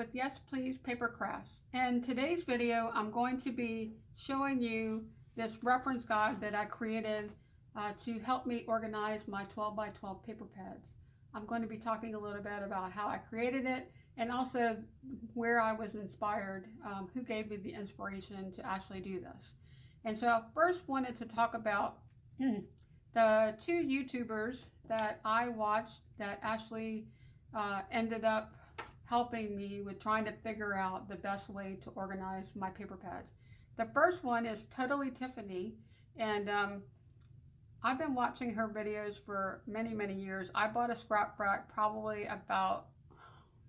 with Yes Please PaperCrafts. And today's video I'm going to be showing you this reference guide that I created to help me organize my 12 by 12 paper pads. I'm going to be talking a little bit about how I created it and also where I was inspired, who gave me the inspiration to actually do this. And so I first wanted to talk about the two YouTubers that I watched that actually ended up helping me with trying to figure out the best way to organize my paper pads. The first one is Totally Tiffany, and I've been watching her videos for many years. I bought a scrap rack probably about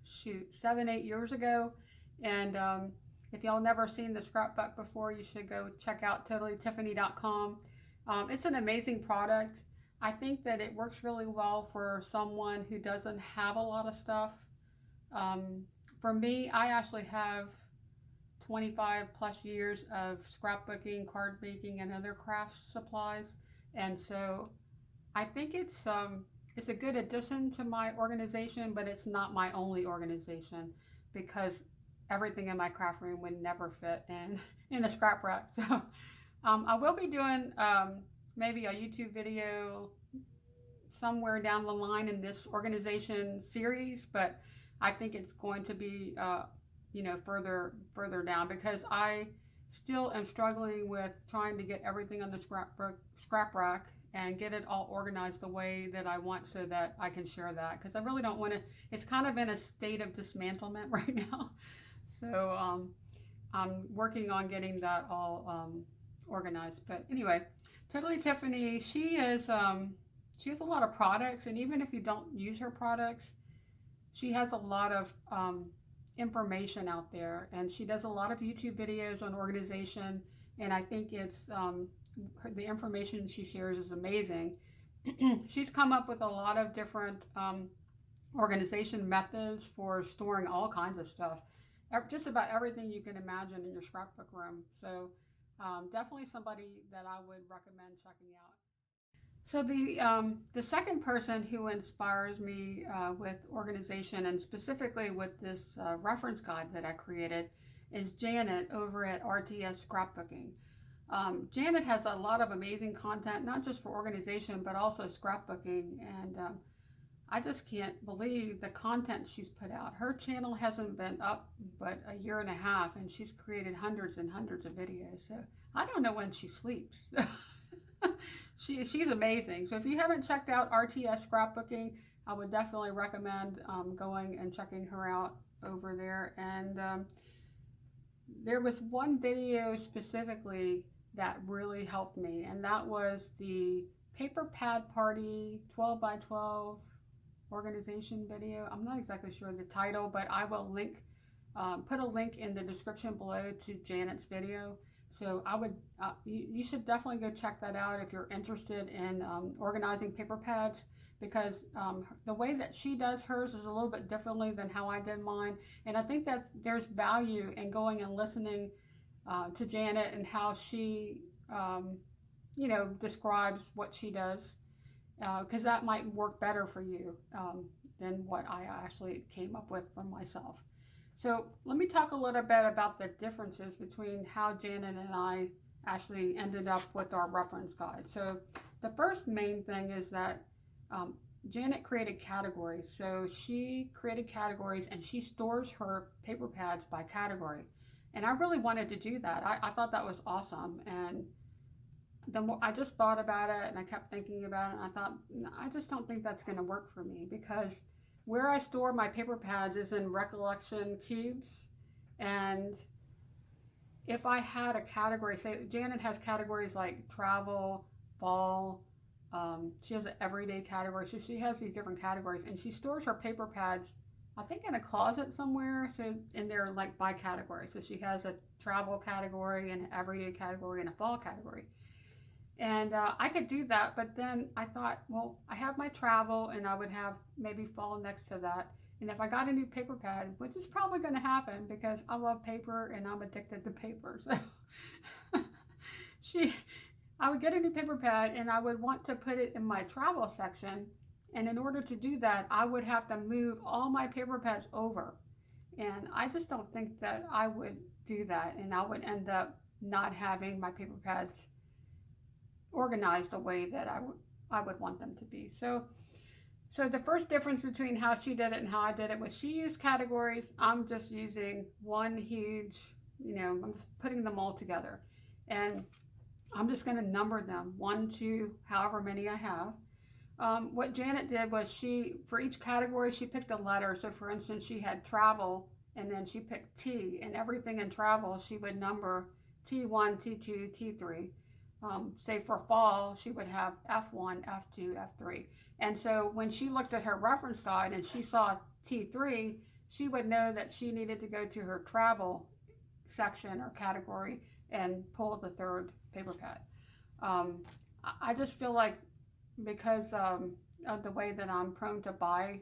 7-8 years ago, and if y'all never seen the scrapbook before, you should go check out totallytiffany.com. It's an amazing product. I think that it works really well for someone who doesn't have a lot of stuff. For me, I actually have 25 plus years of scrapbooking, card making, and other craft supplies, and so I think it's a good addition to my organization, but it's not my only organization because everything in my craft room would never fit in a scrap rack. So I will be doing maybe a YouTube video somewhere down the line in this organization series, but I think it's going to be further down because I still am struggling with trying to get everything on the scrap rack and get it all organized the way that I want so that I can share that, because I really don't want to. It's kind of in a state of dismantlement right now, so I'm working on getting that all organized. But anyway, Totally Tiffany, she has a lot of products, and even if you don't use her products, she has a lot of information out there, and she does a lot of YouTube videos on organization, and I think it's the information she shares is amazing. She's come up with a lot of different organization methods for storing all kinds of stuff, just about everything you can imagine in your scrapbook room. So definitely somebody that I would recommend checking out. So the second person who inspires me with organization, and specifically with this reference guide that I created, is Janet over at RTS Scrapbooking. Janet has a lot of amazing content, not just for organization, but also scrapbooking, and I just can't believe the content she's put out. Her channel hasn't been up but a year and a half, and she's created hundreds and hundreds of videos. So I don't know when she sleeps. She's amazing. So if you haven't checked out RTS Scrapbooking, I would definitely recommend going and checking her out over there. And there was one video specifically that really helped me, and that was the paper pad party 12 by 12 organization video. I'm not exactly sure the title, but I will put a link in the description below to Janet's video. So I would, you should definitely go check that out if you're interested in organizing paper pads, because the way that she does hers is a little bit differently than how I did mine. And I think that there's value in going and listening to Janet and how she, describes what she does, because that might work better for you than what I actually came up with for myself. So let me talk a little bit about the differences between how Janet and I actually ended up with our reference guide. So the first main thing is that Janet created categories. So she created categories and she stores her paper pads by category. And I really wanted to do that. I thought that was awesome. And the more I just thought about it, and I kept thinking about it, and I thought, I just don't think that's going to work for me, because where I store my paper pads is in recollection cubes. And if I had a category, say Janet has categories like travel, fall, she has an everyday category. So she has these different categories, and she stores her paper pads, I think, in a closet somewhere. So in there, like by category. So she has a travel category, and an everyday category, and a fall category. And I could do that, but then I thought, well, I have my travel, and I would have maybe fall next to that. And if I got a new paper pad, which is probably going to happen because I love paper and I'm addicted to paper, so I would get a new paper pad and I would want to put it in my travel section. And in order to do that, I would have to move all my paper pads over. And I just don't think that I would do that, and I would end up not having my paper pads organized the way that I would want them to be. So the first difference between how she did it and how I did it was she used categories. I'm just using one huge, I'm just putting them all together. And I'm just going to number them 1, 2, however many I have. What Janet did was for each category, she picked a letter. So for instance, she had travel, and then she picked T, and everything in travel, she would number T1, T2, T3. Say for fall, she would have F1, F2, F3. And so when she looked at her reference guide and she saw T3, she would know that she needed to go to her travel section or category and pull the third paper pad. I just feel like because of the way that I'm prone to buy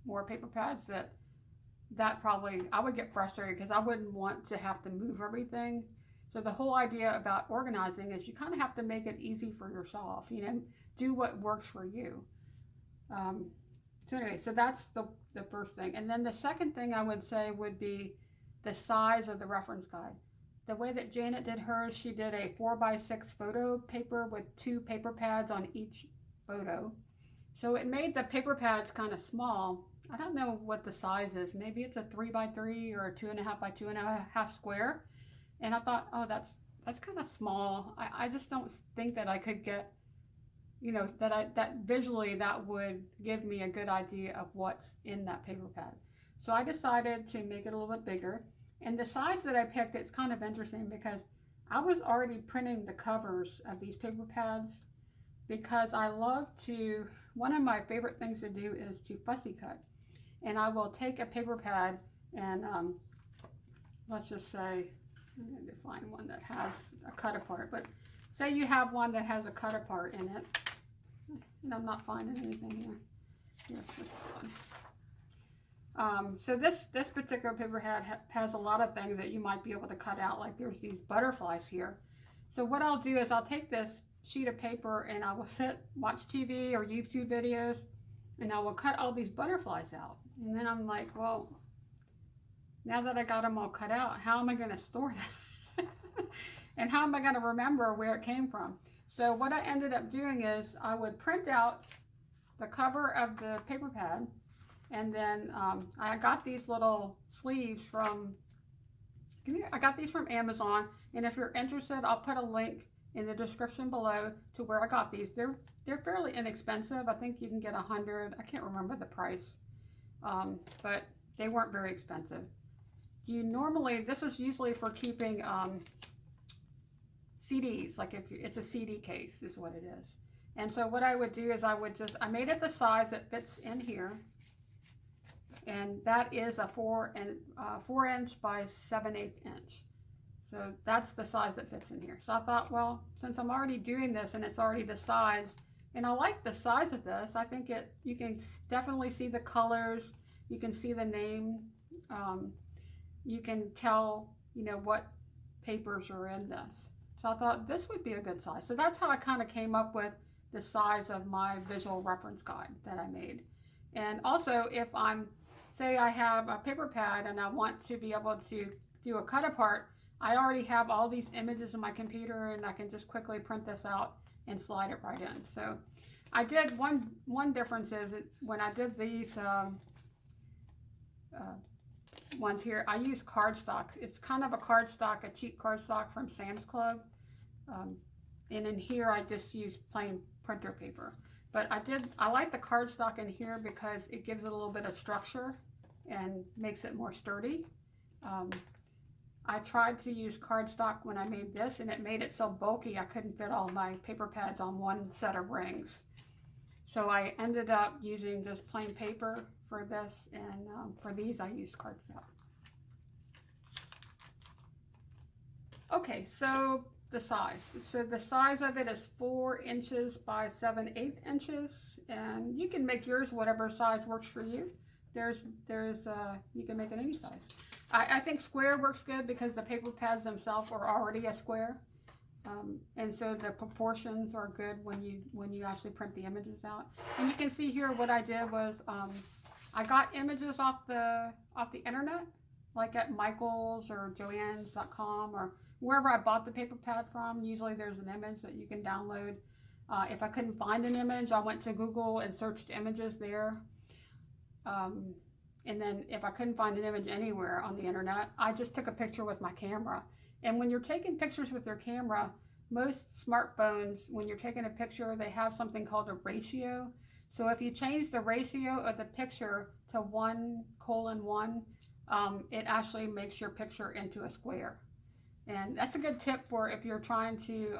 more paper pads, that probably, I would get frustrated because I wouldn't want to have to move everything. So the whole idea about organizing is you kind of have to make it easy for yourself, do what works for you. So anyway, so that's the first thing. And then the second thing I would say would be the size of the reference guide. The way that Janet did hers, she did a 4x6 photo paper with 2 paper pads on each photo. So it made the paper pads kind of small. I don't know what the size is. Maybe it's a 3x3 or a 2.5x2.5 square. And I thought, oh, that's kind of small. I just don't think that I could get, that visually that would give me a good idea of what's in that paper pad. So I decided to make it a little bit bigger. And the size that I picked, it's kind of interesting because I was already printing the covers of these paper pads because I love to, one of my favorite things to do is to fussy cut. And I will take a paper pad and let's just say, I'm going to find one that has a cut apart, but say you have one that has a cut apart in it, and I'm not finding anything here. Yes, this is one. So this particular paper pad has a lot of things that you might be able to cut out, like there's these butterflies here. So what I'll do is I'll take this sheet of paper and I will watch TV or YouTube videos, and I will cut all these butterflies out. And then I'm like, well, now that I got them all cut out, how am I going to store that? And how am I going to remember where it came from? So what I ended up doing is I would print out the cover of the paper pad, and then I got these little sleeves from Amazon, and if you're interested, I'll put a link in the description below to where I got these. They're fairly inexpensive. I think you can get 100. I can't remember the price, but they weren't very expensive. This is usually for keeping CDs, like if it's a CD case is what it is. And so what I would do is I made it the size that fits in here, and that is a 4 inch by 7/8 inch. So that's the size that fits in here. So I thought, well, since I'm already doing this and it's already the size, and I like the size of this, I think you can definitely see the colors, you can see the name, you can tell, what papers are in this. So I thought this would be a good size. So that's how I kind of came up with the size of my visual reference guide that I made. And also, if say I have a paper pad and I want to be able to do a cut apart, I already have all these images in my computer, and I can just quickly print this out and slide it right in. So I did one difference is when I did these ones here, I use cardstock. It's kind of a cheap cardstock from Sam's Club. And in here I just use plain printer paper. But I like the cardstock in here because it gives it a little bit of structure and makes it more sturdy. I tried to use cardstock when I made this, and it made it so bulky I couldn't fit all my paper pads on one set of rings. So I ended up using just plain paper for this, and for these I used cardstock. Okay, so the size. So the size of it is 4 inches by 7/8 inches, and you can make yours whatever size works for you. You can make it any size. I think square works good because the paper pads themselves are already a square, and so the proportions are good when you actually print the images out. And you can see here what I did was I got images off the internet, like at Michael's or Joann's.com or wherever I bought the paper pad from. Usually there's an image that you can download. If I couldn't find an image, I went to Google and searched images there. And then if I couldn't find an image anywhere on the internet, I just took a picture with my camera. And when you're taking pictures with your camera, most smartphones, when you're taking a picture, they have something called a ratio. So if you change the ratio of the picture to 1:1, it actually makes your picture into a square. And that's a good tip for if you're trying to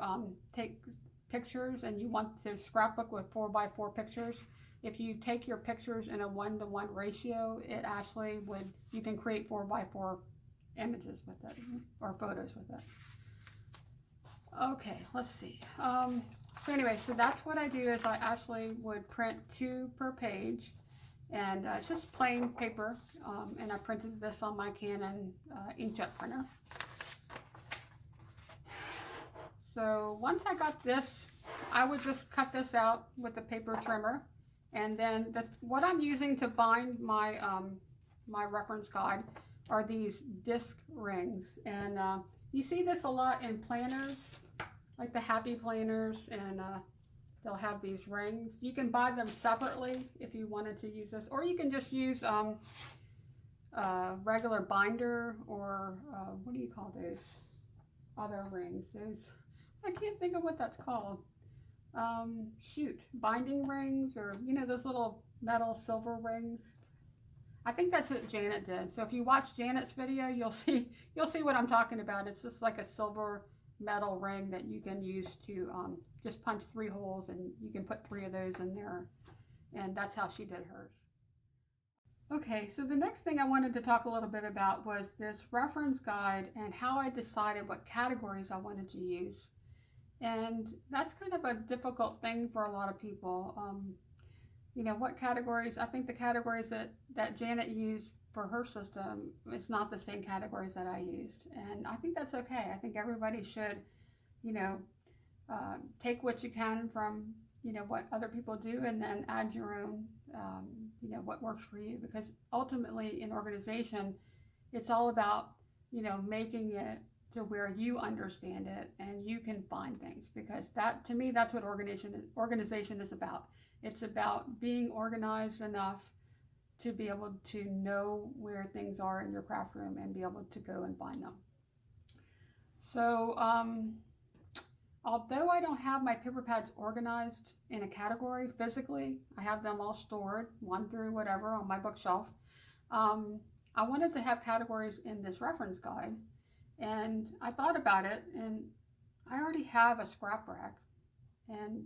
take pictures and you want to scrapbook with 4x4 pictures. If you take your pictures in a 1:1 ratio, it actually would, you can create 4x4 images with it, or photos with it. Okay, let's see. So anyway, so that's what I do is I actually would print 2 per page, and it's just plain paper, and I printed this on my Canon inkjet printer. So once I got this, I would just cut this out with the paper trimmer. And then what I'm using to bind my my reference guide are these disc rings. And you see this a lot in planners, like the Happy planners, and they'll have these rings. You can buy them separately if you wanted to use this, or you can just use regular binder, or what do you call those other rings? Those, I can't think of what that's called. Binding rings, or you know, those little metal silver rings. I think that's what Janet did. So if you watch Janet's video, you'll see what I'm talking about. It's just like a silver metal ring that you can use to just punch 3 holes, and you can put 3 of those in there, and that's how she did hers. Okay, so the next thing I wanted to talk a little bit about was this reference guide and how I decided what categories I wanted to use. And that's kind of a difficult thing for a lot of people. You know, what categories, I think the categories that Janet used for her system, it's not the same categories that I used. And I think that's okay. I think everybody should, you know, take what you can from, you know, what other people do, and then add your own, you know, what works for you. Because ultimately in organization, it's all about, you know, making it to where you understand it and you can find things, because that, to me, that's what organization is about. It's about being organized enough to be able to know where things are in your craft room and be able to go and find them. So although I don't have my paper pads organized in a category physically, I have them all stored 1 through whatever on my bookshelf. I wanted to have categories in this reference guide. And I thought about it, and I already have a scrap rack, and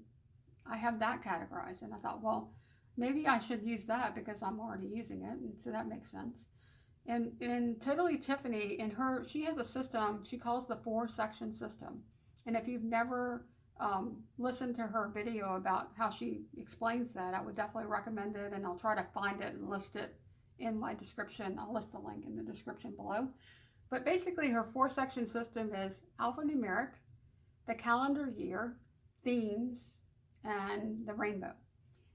I have that categorized. And I thought, well, maybe I should use that because I'm already using it, and so that makes sense. And in Totally Tiffany, she has a system she calls the 4-section system. And if you've never listened to her video about how she explains that, I would definitely recommend it, and I'll try to find it and list it in my description. I'll list the link in the description below. But basically her 4-section system is alphanumeric, the calendar year, themes, and the rainbow.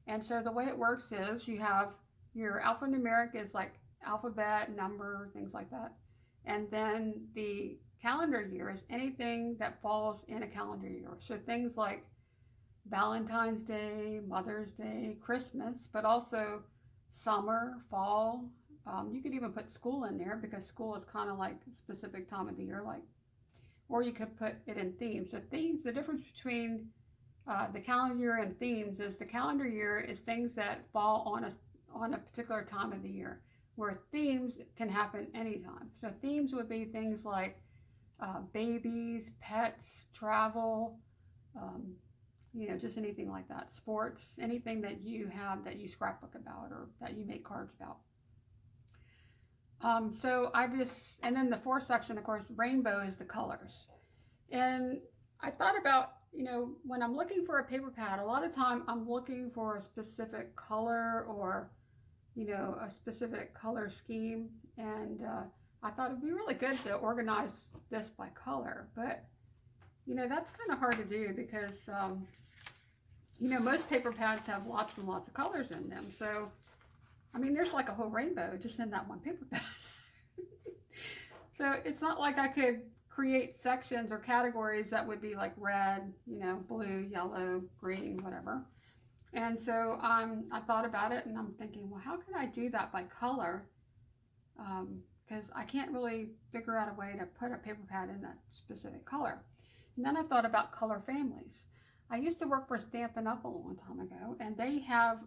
And so the way it works is you have your alphanumeric is like alphabet, number, things like that. And then the calendar year is anything that falls in a calendar year. So things like Valentine's Day, Mother's Day, Christmas, but also summer, fall. You could even put school in there, because school is kind of like a specific time of the year, like, or you could put it in themes. So themes, the difference between the calendar year and themes is the calendar year is things that fall on a particular time of the year, where themes can happen anytime. So themes would be things like babies, pets, travel, you know, just anything like that. Sports, anything that you have that you scrapbook about or that you make cards about. So and then the 4-section, of course, rainbow is the colors. And I thought about, you know, when I'm looking for a paper pad, a lot of time I'm looking for a specific color, or, you know, a specific color scheme. And I thought it'd be really good to organize this by color. But, you know, that's kind of hard to do because, you know, most paper pads have lots and lots of colors in them. So, I mean, there's like a whole rainbow just in that one paper pad. So it's not like I could create sections or categories that would be like red, you know, blue, yellow, green, whatever. And so I thought about it and I'm thinking, well, how can I do that by color? Because I can't really figure out a way to put a paper pad in that specific color. And then I thought about color families. I used to work for Stampin' Up! A long time ago, and they have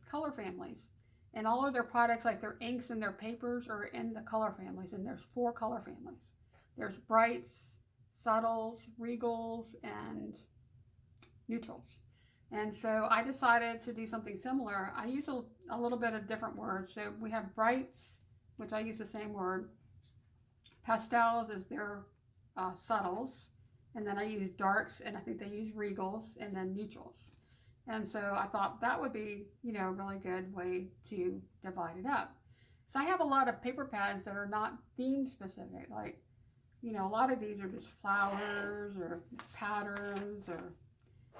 color families. And all of their products, like their inks and their papers, are in the color families. And there's 4 color families. There's brights, subtles, regals, and neutrals. And so I decided to do something similar. I use a little bit of different words. So we have brights, which I use the same word. Pastels is their subtles. And then I use darks, and I think they use regals, and then neutrals. And so I thought that would be, you know, a really good way to divide it up. So I have a lot of paper pads that are not theme specific. Like, you know, a lot of these are just flowers or patterns or,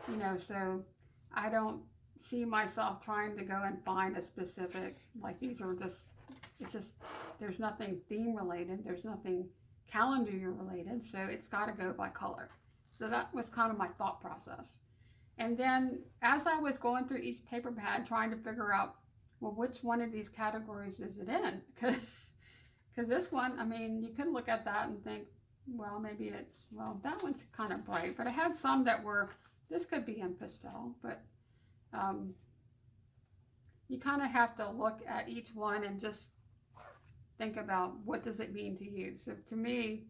you know, so I don't see myself trying to go and find a specific, like these are just, it's just, there's nothing theme related. There's nothing calendar year related. So it's got to go by color. So that was kind of my thought process. And then as I was going through each paper pad trying to figure out, well, which one of these categories is it in? Because this one, I mean, you could look at that and think, well, maybe it's, well, that one's kind of bright. But I had some that were, this could be in pastel, but you kind of have to look at each one and just think about what does it mean to you. So to me,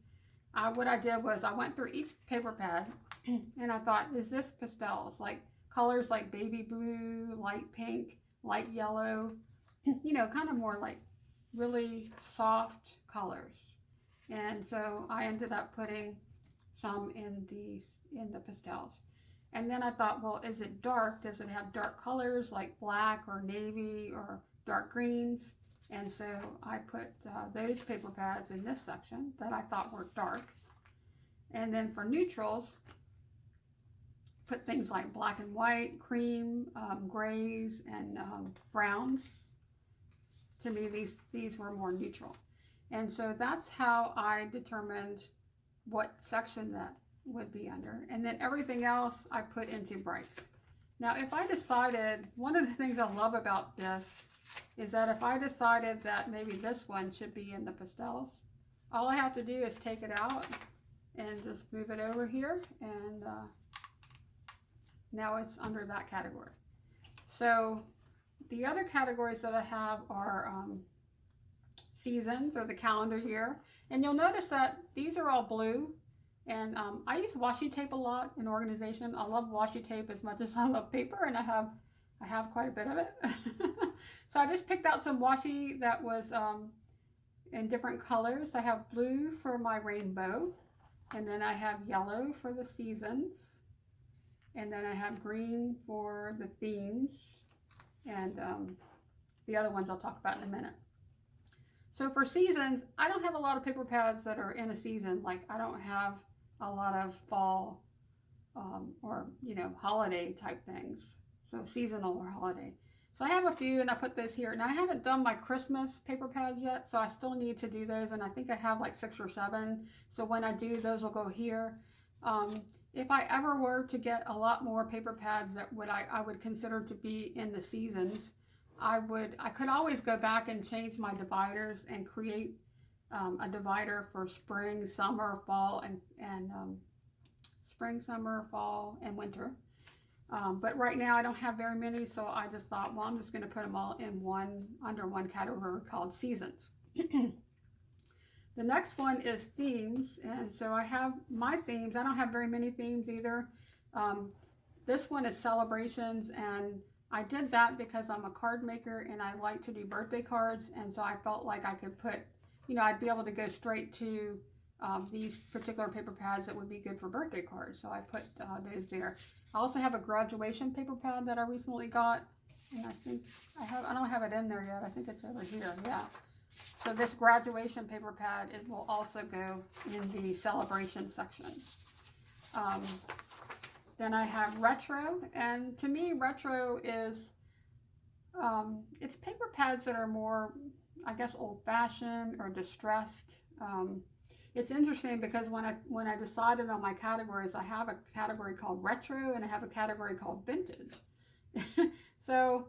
what I did was I went through each paper pad and I thought, is this pastels? Like colors like baby blue, light pink, light yellow, you know, kind of more like really soft colors. And so I ended up putting some in the pastels. And then I thought, well, is it dark? Does it have dark colors like black or navy or dark greens? And so I put those paper pads in this section that I thought were dark. And then for neutrals, put things like black and white, cream, grays, and browns. To me, these were more neutral. And so that's how I determined what section that would be under. And then everything else I put into brights. Now, if I decided, one of the things I love about this is that if I decided that maybe this one should be in the pastels, all I have to do is take it out and just move it over here, and now it's under that category. So the other categories that I have are seasons or the calendar year, and you'll notice that these are all blue. And I use washi tape a lot in organization. I love washi tape as much as I love paper, and I have quite a bit of it. So I just picked out some washi that was in different colors. I have blue for my rainbow, and then I have yellow for the seasons, and then I have green for the themes, and the other ones I'll talk about in a minute. So for seasons, I don't have a lot of paper pads that are in a season. Like I don't have a lot of fall or, you know, holiday type things. So seasonal or holiday. So I have a few, and I put those here. Now I haven't done my Christmas paper pads yet, so I still need to do those. And I think I have like 6 or 7. So when I do, those will go here. If I ever were to get a lot more paper pads that I would consider to be in the seasons, I could always go back and change my dividers and create a divider for spring, summer, fall, and spring, summer, fall, and winter. But right now I don't have very many, so I just thought, well, I'm just going to put them all in under one category called seasons. The next one is themes, and so I have my themes. I don't have very many themes either. This one is celebrations, and I did that because I'm a card maker and I like to do birthday cards, and so I felt like I could put, you know, I'd be able to go straight to these particular paper pads that would be good for birthday cards. So I put those there. I also have a graduation paper pad that I recently got, and I think I don't have it in there yet. I think it's over here. Yeah. So this graduation paper pad, it will also go in the celebration section. Then I have retro, and to me retro is it's paper pads that are more, I guess, old-fashioned or distressed. It's interesting because when I decided on my categories, I have a category called retro and I have a category called vintage. So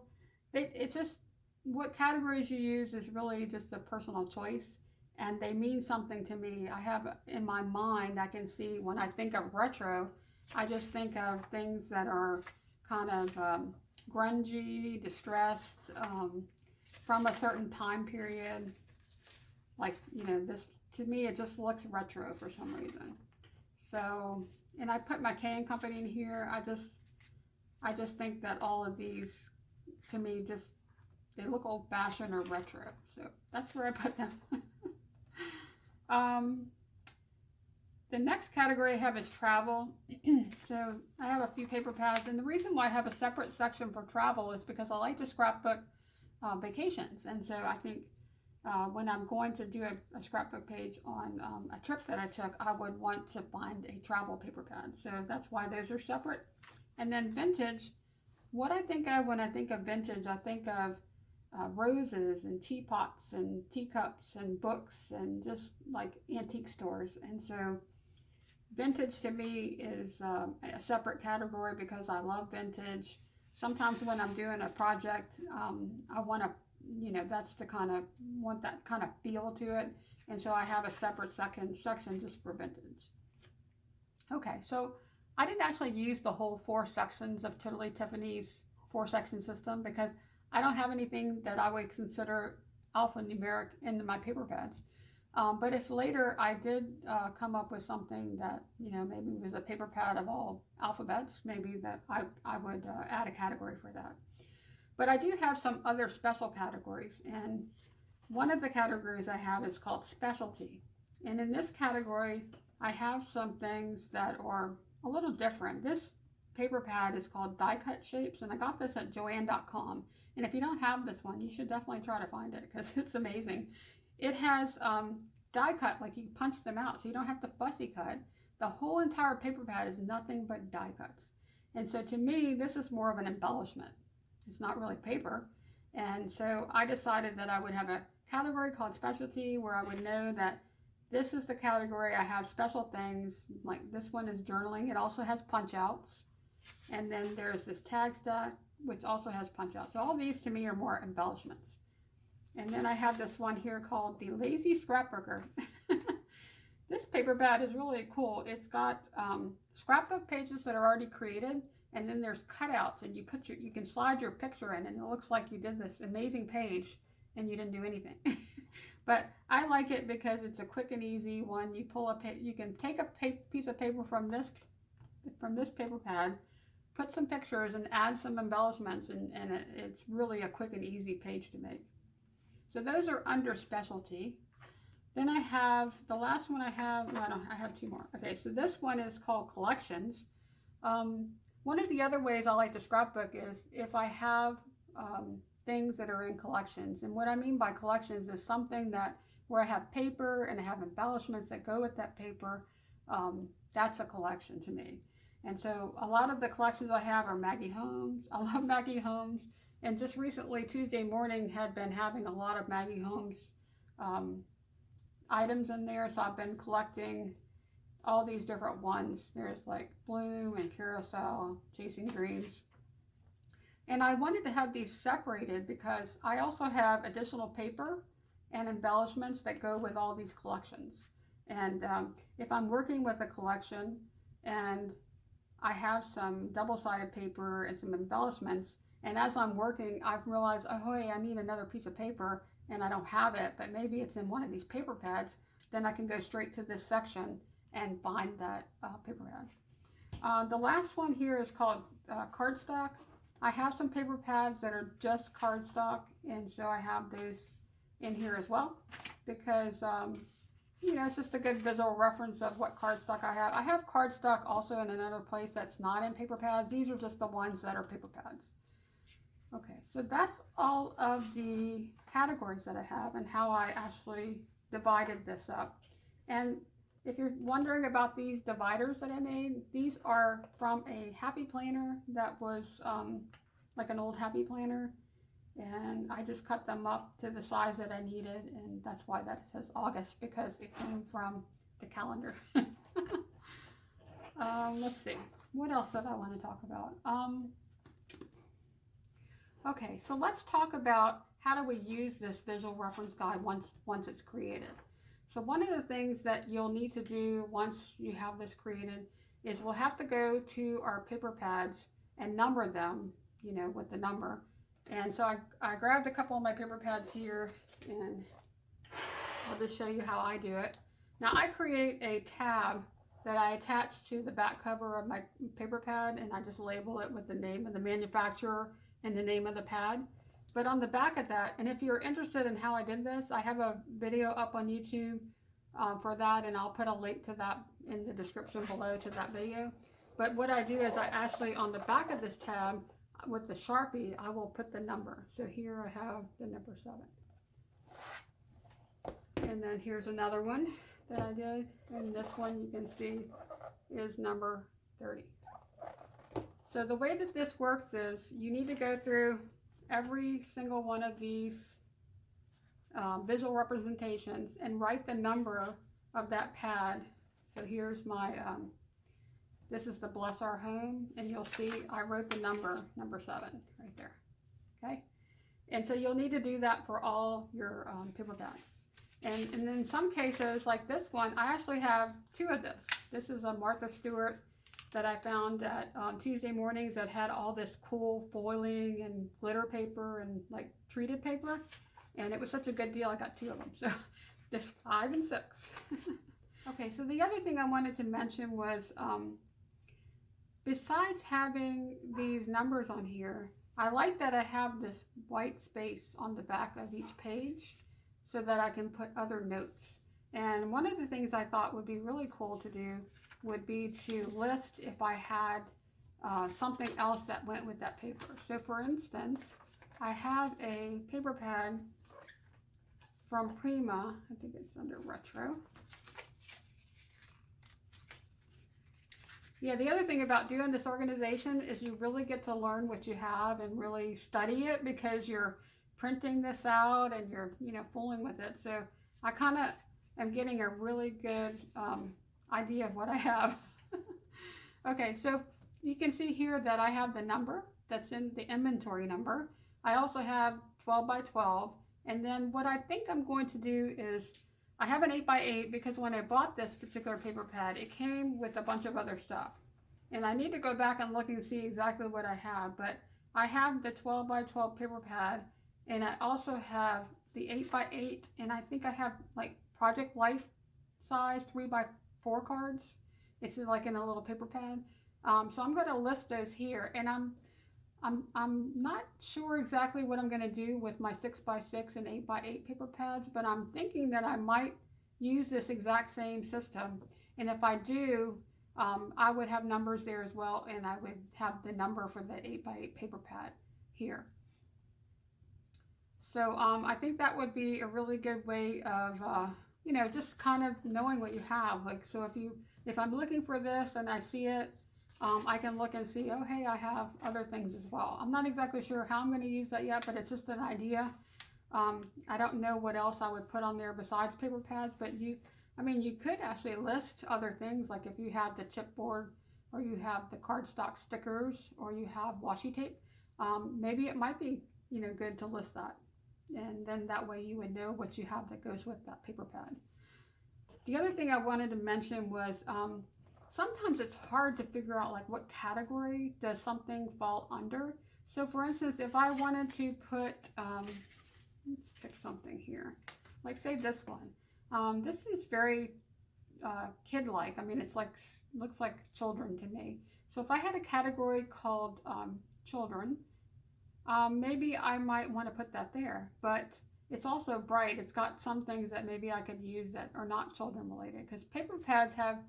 it's just what categories you use is really just a personal choice, and they mean something to me. I have in my mind, I can see when I think of retro, I just think of things that are kind of grungy, distressed, from a certain time period. Like, you know, this, to me, it just looks retro for some reason. So, and I put my K & Company in here. I just think that all of these, to me, just, they look old-fashioned or retro. So that's where I put them. The next category I have is travel. So I have a few paper pads, and the reason why I have a separate section for travel is because I like to scrapbook vacations. And so I think when I'm going to do a scrapbook page on a trip that I took, I would want to find a travel paper pad. So that's why those are separate. And then vintage, what I think of when I think of vintage, I think of roses and teapots and teacups and books and just like antique stores. And so vintage to me is a separate category because I love vintage. Sometimes when I'm doing a project, I want to, you know, that's the kind of, want that kind of feel to it. And so I have a separate section just for vintage. Okay, so I didn't actually use the whole 4 sections of Totally Tiffany's 4-section system because I don't have anything that I would consider alphanumeric in my paper pads. But if later I did come up with something that, you know, maybe was a paper pad of all alphabets, maybe that I would add a category for that. But I do have some other special categories, and one of the categories I have is called specialty. And in this category, I have some things that are a little different. This paper pad is called Die Cut Shapes, and I got this at Joann.com. And if you don't have this one, you should definitely try to find it because it's amazing. It has die cut, like you punch them out, so you don't have to fussy cut. The whole entire paper pad is nothing but die cuts. And so to me, this is more of an embellishment. It's not really paper. And so I decided that I would have a category called specialty where I would know that this is the category I have special things. Like this one is journaling. It also has punch outs. And then there's this tag stack, which also has punch outs. So all these to me are more embellishments. And then I have this one here called the Lazy Scrapbooker. This paper pad is really cool. It's got scrapbook pages that are already created, and then there's cutouts, and you can slide your picture in, and it looks like you did this amazing page and you didn't do anything. But I like it because it's a quick and easy one. You can take a piece of paper from this paper pad, put some pictures, and add some embellishments, and it's really a quick and easy page to make. So those are under specialty. Then I have, the last one I have, no, I have 2 more. Okay, so this one is called collections. One of the other ways I like to scrapbook is if I have things that are in collections. And what I mean by collections is something where I have paper and I have embellishments that go with that paper. That's a collection to me. And so a lot of the collections I have are Maggie Holmes. I love Maggie Holmes. And just recently, Tuesday morning, had been having a lot of Maggie Holmes items in there. So I've been collecting all these different ones. There's like Bloom and Carousel, Chasing Dreams. And I wanted to have these separated because I also have additional paper and embellishments that go with all these collections. And if I'm working with a collection and I have some double-sided paper and some embellishments, and as I'm working, I've realized, oh, hey, I need another piece of paper, and I don't have it, but maybe it's in one of these paper pads, then I can go straight to this section and find that paper pad. The last one here is called cardstock. I have some paper pads that are just cardstock, and so I have those in here as well, because you know, it's just a good visual reference of what cardstock I have. I have cardstock also in another place that's not in paper pads. These are just the ones that are paper pads. Okay, so that's all of the categories that I have and how I actually divided this up. And if you're wondering about these dividers that I made, these are from a happy planner that was like an old happy planner. And I just cut them up to the size that I needed, and that's why that says August, because it came from the calendar. Let's see, what else did I want to talk about? Okay, so let's talk about how do we use this visual reference guide once it's created. So one of the things that you'll need to do once you have this created is we'll have to go to our paper pads and number them, you know, with the number. And so I grabbed a couple of my paper pads here, and I'll just show you how I do it. Now I create a tab that I attach to the back cover of my paper pad, and I just label it with the name of the manufacturer and the name of the pad. But on the back of that, and if you're interested in how I did this, I have a video up on YouTube for that, and I'll put a link to that in the description below to that video. But what I do is I actually, on the back of this tab, with the Sharpie, I will put the number. So here I have the number 7. And then here's another one that I did. And this one you can see is number 30. So the way that this works is you need to go through every single one of these visual representations and write the number of that pad. So here's my, this is the Bless Our Home, and you'll see I wrote the number 7 right there, okay? And so you'll need to do that for all your paper pads. And in some cases, like this one, I actually have 2 of this. This is a Martha Stewart that I found at Tuesday Mornings that had all this cool foiling and glitter paper and like treated paper. And it was such a good deal, I got 2 of them. So there's 5 and 6. Okay, so the other thing I wanted to mention was, besides having these numbers on here, I like that I have this white space on the back of each page so that I can put other notes. And one of the things I thought would be really cool to do would be to list if I had something else that went with that paper. So for instance, I have a paper pad from Prima, I think it's under Retro. Yeah, the other thing about doing this organization is you really get to learn what you have and really study it, because you're printing this out and you're, you know, fooling with it. So I kind of am getting a really good idea of what I have. Okay, so you can see here that I have the number that's in the inventory number. I also have 12 by 12. And then what I think I'm going to do is, I have an 8 by 8 because when I bought this particular paper pad, it came with a bunch of other stuff. And I need to go back and look and see exactly what I have. But I have the 12 by 12 paper pad, and I also have the 8 by 8, and I think I have like Project Life size 3 by 4 cards. It's like in a little paper pad. So I'm going to list those here, and I'm not sure exactly what I'm going to do with my 6 by 6 and 8 by 8 paper pads, but I'm thinking that I might use this exact same system. And if I do, I would have numbers there as well, and I would have the number for the 8 by 8 paper pad here. So I think that would be a really good way of, you know, just kind of knowing what you have. Like, so if I'm looking for this and I see it, I can look and see, oh, hey, I have other things as well. I'm not exactly sure how I'm going to use that yet, but it's just an idea. I don't know what else I would put on there besides paper pads, but you could actually list other things, like if you have the chipboard, or you have the cardstock stickers, or you have washi tape. Maybe it might be, you know, good to list that. And then that way you would know what you have that goes with that paper pad. The other thing I wanted to mention was, sometimes it's hard to figure out like what category does something fall under. So for instance, if I wanted to put, let's pick something here, like say this one. This is very kid-like. I mean, it's like, looks like children to me. So if I had a category called children, maybe I might want to put that there, but it's also bright. It's got some things that maybe I could use that are not children related, because paper pads have,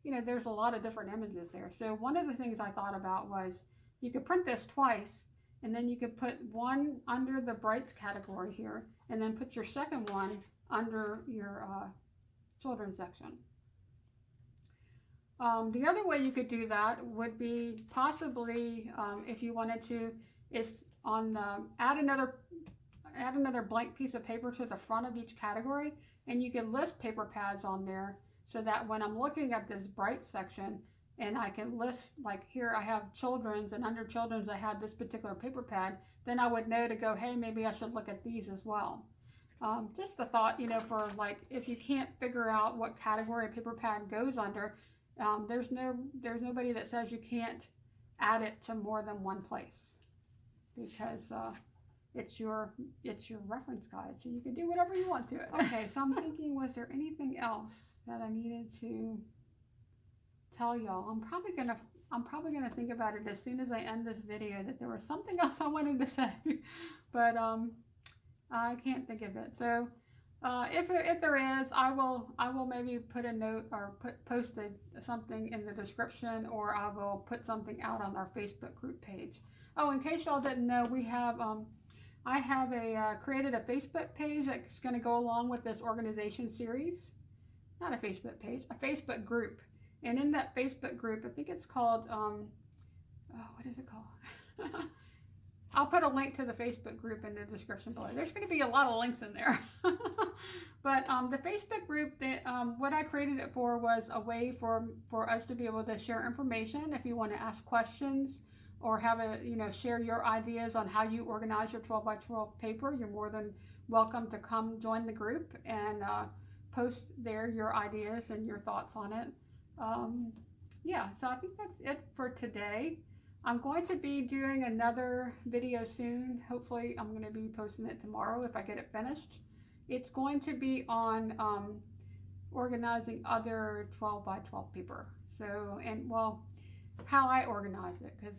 you know, there's a lot of different images there. So one of the things I thought about was you could print this twice, and then you could put one under the brights category here, and then put your second one under your children's section. The other way you could do that would be possibly, if you wanted to, is on add another, add another blank piece of paper to the front of each category, and you can list paper pads on there so that when I'm looking at this bright section and I can list, like here I have children's, and under children's I have this particular paper pad, then I would know to go, hey, maybe I should look at these as well. Just a thought, you know, for like if you can't figure out what category a paper pad goes under, there's nobody that says you can't add it to more than one place, because it's your reference guide, so you can do whatever you want to it. Okay, so I'm thinking, was there anything else that I needed to tell y'all? I'm probably gonna think about it as soon as I end this video, that there was something else I wanted to say, but I can't think of it. So if there is, I will maybe put a note or post something in the description, or I will put something out on our Facebook group page. Oh, in case y'all didn't know, we have I have created a Facebook page that's going to go along with this organization series. Not a Facebook page, a Facebook group. And in that Facebook group, I think it's called what is it called? I'll put a link to the Facebook group in the description below. There's going to be a lot of links in there. But the Facebook group, what I created it for was a way for us to be able to share information. If you want to ask questions or have share your ideas on how you organize your 12 by 12 paper, you're more than welcome to come join the group and post there your ideas and your thoughts on it. Yeah, so I think that's it for today. I'm going to be doing another video soon. Hopefully I'm going to be posting it tomorrow if I get it finished. It's going to be on organizing other 12 by 12 paper. So, and well, how I organize it, because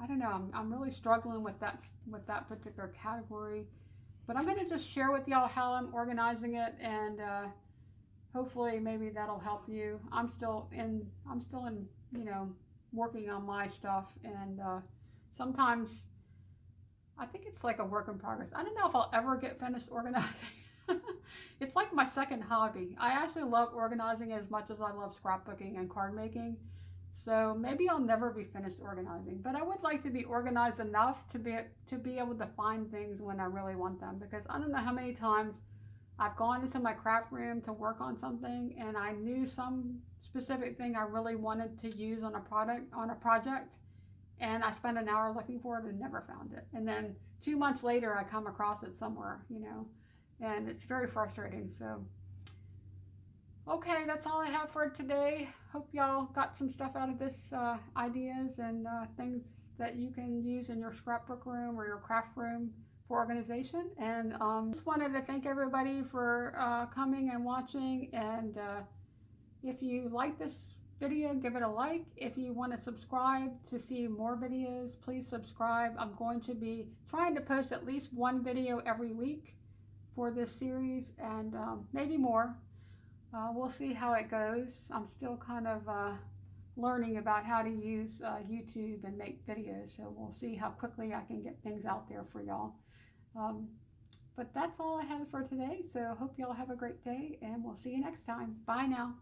I don't know, I'm really struggling with that particular category. But I'm going to just share with y'all how I'm organizing it, and hopefully maybe that'll help you. I'm still in working on my stuff, and sometimes I think it's like a work in progress. I don't know if I'll ever get finished organizing. It's like my second hobby. I actually love organizing as much as I love scrapbooking and card making. So maybe I'll never be finished organizing, but I would like to be organized enough to be able to find things when I really want them, because I don't know how many times I've gone into my craft room to work on something, and I knew some specific thing I really wanted to use on a project, and I spent an hour looking for it and never found it. And then 2 months later, I come across it somewhere, and it's very frustrating. So, okay, that's all I have for today. Hope y'all got some stuff out of this, ideas and things that you can use in your scrapbook room or your craft room for organization. And just wanted to thank everybody for coming and watching. And if you like this video, give it a like. If you want to subscribe to see more videos, please subscribe. I'm going to be trying to post at least one video every week for this series, and maybe more. We'll see how it goes. I'm still kind of learning about how to use YouTube and make videos, so we'll see how quickly I can get things out there for y'all. But that's all I have for today, so hope y'all have a great day, and we'll see you next time. Bye now.